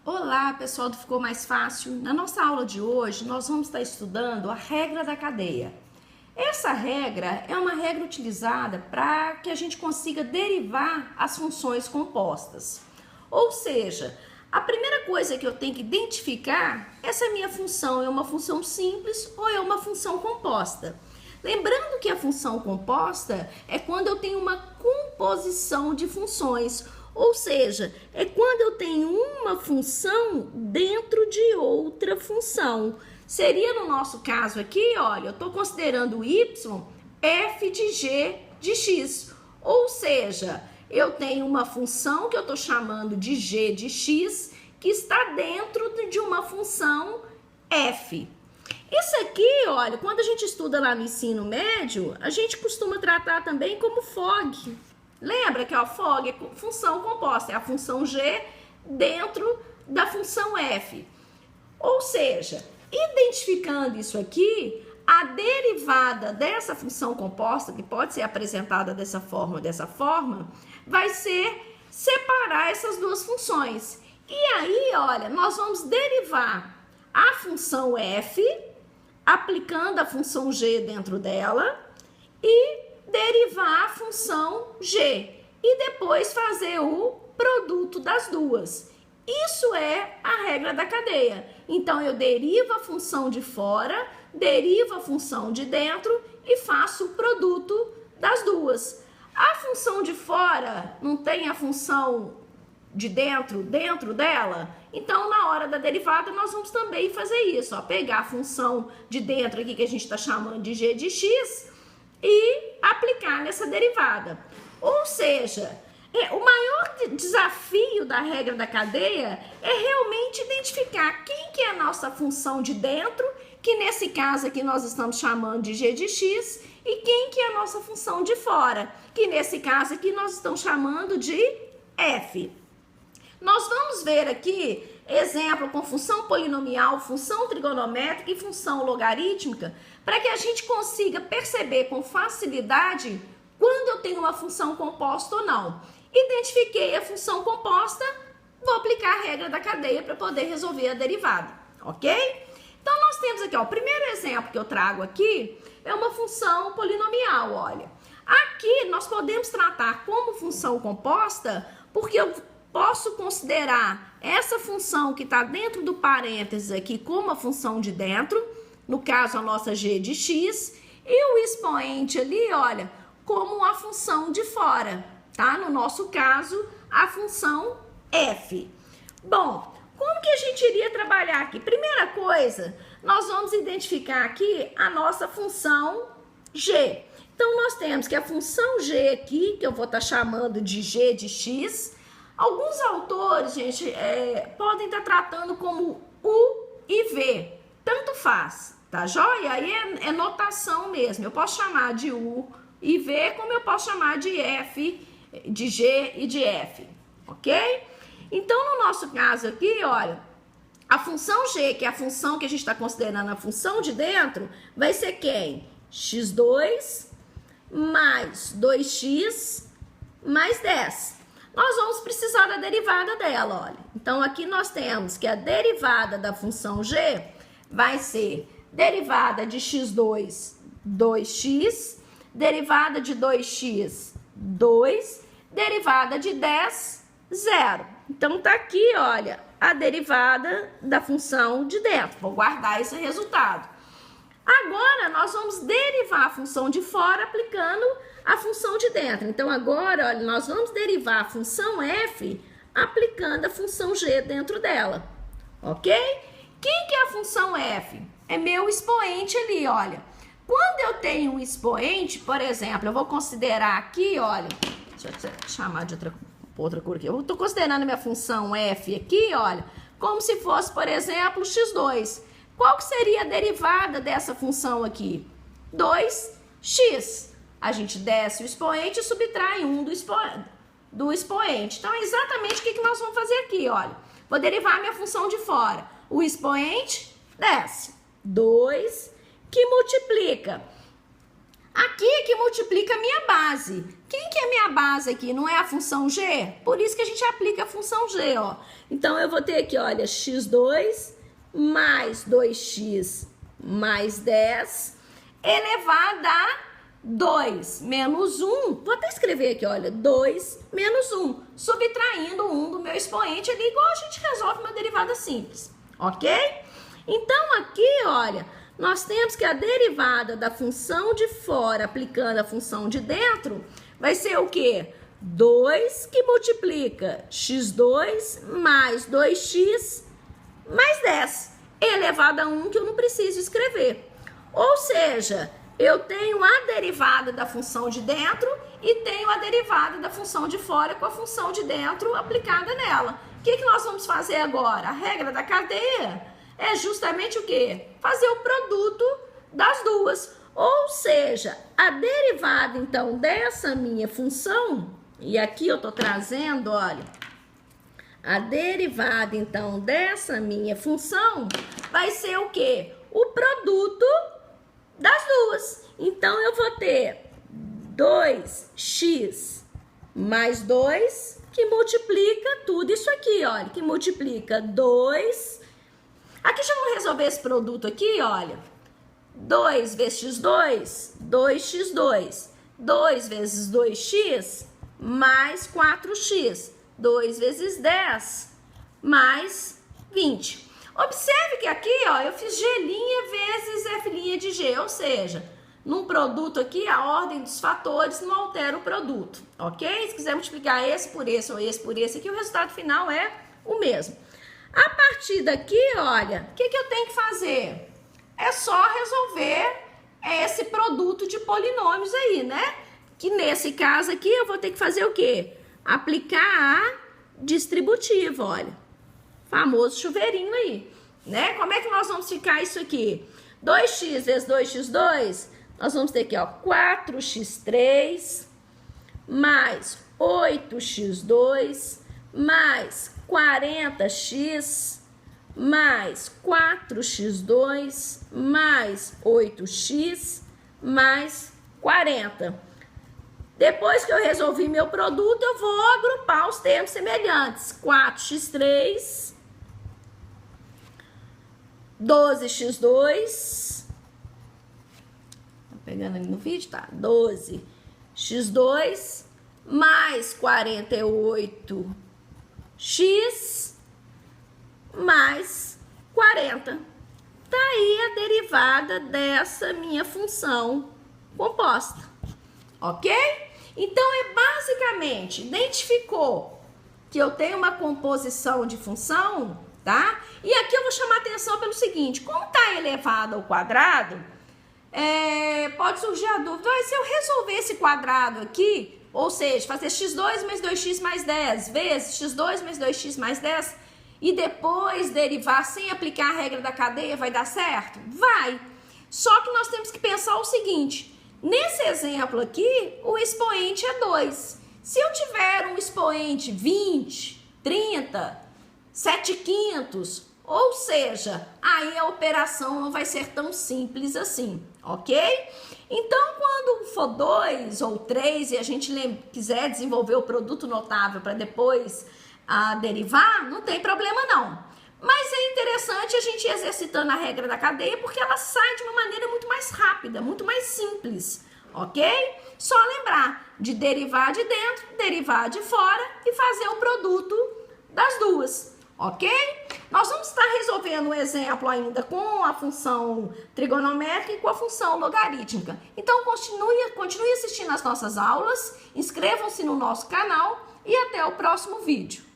Olá, pessoal do Ficou Mais Fácil. Na nossa aula de hoje, nós vamos estar estudando a regra da cadeia. Essa regra é uma regra utilizada para que a gente consiga derivar as funções compostas. Ou seja, a primeira coisa que eu tenho que identificar é se a minha função é uma função simples ou é uma função composta. Lembrando que a função composta é quando eu tenho uma composição de funções, ou seja, é quando eu tenho uma função dentro de outra função. Seria no nosso caso aqui, olha, eu estou considerando y f de g de x, ou seja, eu tenho uma função que eu estou chamando de g de x que está dentro de uma função f. Isso aqui, olha, quando a gente estuda lá no ensino médio, a gente costuma tratar também como FOG. Lembra que a FOG é função composta, é a função g dentro da função f. Ou seja, identificando isso aqui, a derivada dessa função composta, que pode ser apresentada dessa forma, vai ser separar essas duas funções. E aí, olha, nós vamos derivar a função f, aplicando a função g dentro dela, e derivar a função g, e depois fazer o produto das duas. Isso é a regra da cadeia. Então, eu derivo a função de fora, derivo a função de dentro e faço o produto das duas. A função de fora não tem a função de dentro dela? Então, na hora da derivada, nós vamos também fazer isso, ó, pegar a função de dentro aqui, que a gente está chamando de g de x, e aplicar nessa derivada. Ou seja, o maior desafio da regra da cadeia é realmente identificar quem que é a nossa função de dentro, que nesse caso aqui nós estamos chamando de g de x, e quem que é a nossa função de fora, que nesse caso aqui nós estamos chamando de f. Nós vamos ver aqui exemplo com função polinomial, função trigonométrica e função logarítmica, para que a gente consiga perceber com facilidade quando eu tenho uma função composta ou não. Identifiquei a função composta, vou aplicar a regra da cadeia para poder resolver a derivada, ok? Então, nós temos aqui, ó, o primeiro exemplo que eu trago aqui é uma função polinomial, olha. Aqui, nós podemos tratar como função composta, porque eu posso considerar essa função que está dentro do parênteses aqui como a função de dentro, no caso a nossa g de x, e o expoente ali, olha, como a função de fora, tá? No nosso caso, a função f. Bom, como que a gente iria trabalhar aqui? Primeira coisa, nós vamos identificar aqui a nossa função g. Então, nós temos que a função g aqui, que eu vou estar chamando de g de x, alguns autores, gente, podem estar tratando como U e V, tanto faz, tá joia? Aí é notação mesmo, eu posso chamar de U e V, como eu posso chamar de F, de G e de F, ok? Então, no nosso caso aqui, olha, a função G, que é a função que a gente está considerando a função de dentro, vai ser quem? x2 mais 2x mais 10. Nós vamos precisar da derivada dela, olha. Então, aqui nós temos que a derivada da função g vai ser derivada de x2, 2x, derivada de 2x, 2, derivada de 10, 0. Então, tá aqui, olha, a derivada da função de dentro. Vou guardar esse resultado. Agora, nós vamos derivar a função de fora aplicando a função de dentro. Então, agora, olha, nós vamos derivar a função f aplicando a função g dentro dela, ok? Quem que é a função f? É meu expoente ali, olha. Quando eu tenho um expoente, por exemplo, eu vou considerar aqui, olha, deixa eu chamar de outra cor aqui. Eu estou considerando a minha função f aqui, olha, como se fosse, por exemplo, x2. Qual que seria a derivada dessa função aqui? 2x. A gente desce o expoente e subtrai 1 do expoente. Então, é exatamente o que nós vamos fazer aqui, olha. Vou derivar a minha função de fora. O expoente desce. 2, que multiplica Aqui é que multiplica a minha base. Quem que é a minha base aqui? Não é a função g? Por isso que a gente aplica a função g, ó. Então, eu vou ter aqui, olha, x2 mais 2x mais 10 elevado a 2 menos 1. Vou até escrever aqui, olha, 2 menos 1. Subtraindo 1 do meu expoente ali, igual a gente resolve uma derivada simples, ok? Então, aqui, olha, nós temos que a derivada da função de fora aplicando a função de dentro vai ser o quê? 2 que multiplica x2 mais 2x mais 10 elevado a 1 que eu não preciso escrever. Ou seja, eu tenho a derivada da função de dentro e tenho a derivada da função de fora com a função de dentro aplicada nela. O que nós vamos fazer agora? A regra da cadeia é justamente o quê? Fazer o produto das duas. Ou seja, a derivada, então, dessa minha função, e aqui eu tô trazendo, olha, a derivada, então, dessa minha função vai ser o quê? O produto das duas. Então, eu vou ter 2x mais 2, que multiplica tudo isso aqui, olha, que multiplica 2. Aqui, já vamos resolver esse produto aqui, olha. 2 vezes x2, 2x2. 2 vezes 2x, mais 4x. 2 vezes 10, mais 20. Observe que aqui, ó, eu fiz G' vezes F' de G, ou seja, num produto aqui, a ordem dos fatores não altera o produto, ok? Se quiser multiplicar esse por esse ou esse por esse aqui, o resultado final é o mesmo. A partir daqui, olha, o que eu tenho que fazer? É só resolver esse produto de polinômios aí, né? Que nesse caso aqui eu vou ter que fazer o quê? Aplicar a distributiva, olha. Famoso chuveirinho aí, né? Como é que nós vamos ficar isso aqui? 2x vezes 2x2, nós vamos ter aqui, ó, 4x3 mais 8x2 mais 40x mais 4x2 mais 8x mais 40. Depois que eu resolvi meu produto, eu vou agrupar os termos semelhantes. 4x3, 12x2, tá pegando ali no vídeo, tá? 12x2 mais 48x mais 40. Tá aí a derivada dessa minha função composta, ok? Então, basicamente, identificou que eu tenho uma composição de função, tá? E aqui eu vou chamar a atenção pelo seguinte, como tá elevado ao quadrado, pode surgir a dúvida, se eu resolver esse quadrado aqui, ou seja, fazer x2 mais 2x mais 10 vezes x2 mais 2x mais 10 e depois derivar sem aplicar a regra da cadeia, vai dar certo? Vai! Só que nós temos que pensar o seguinte, nesse exemplo aqui, o expoente é 2. Se eu tiver um expoente 20, 30, 7/5, ou seja, aí a operação não vai ser tão simples assim, ok? Então, quando for 2 ou 3 e a gente quiser desenvolver o produto notável para depois derivar, não tem problema não. Mas é interessante a gente ir exercitando a regra da cadeia porque ela sai de uma maneira muito mais rápida, muito mais simples, ok? Só lembrar de derivar de dentro, derivar de fora e fazer o produto das duas, ok? Nós vamos estar resolvendo um exemplo ainda com a função trigonométrica e com a função logarítmica. Então, continue assistindo as nossas aulas, inscrevam-se no nosso canal e até o próximo vídeo.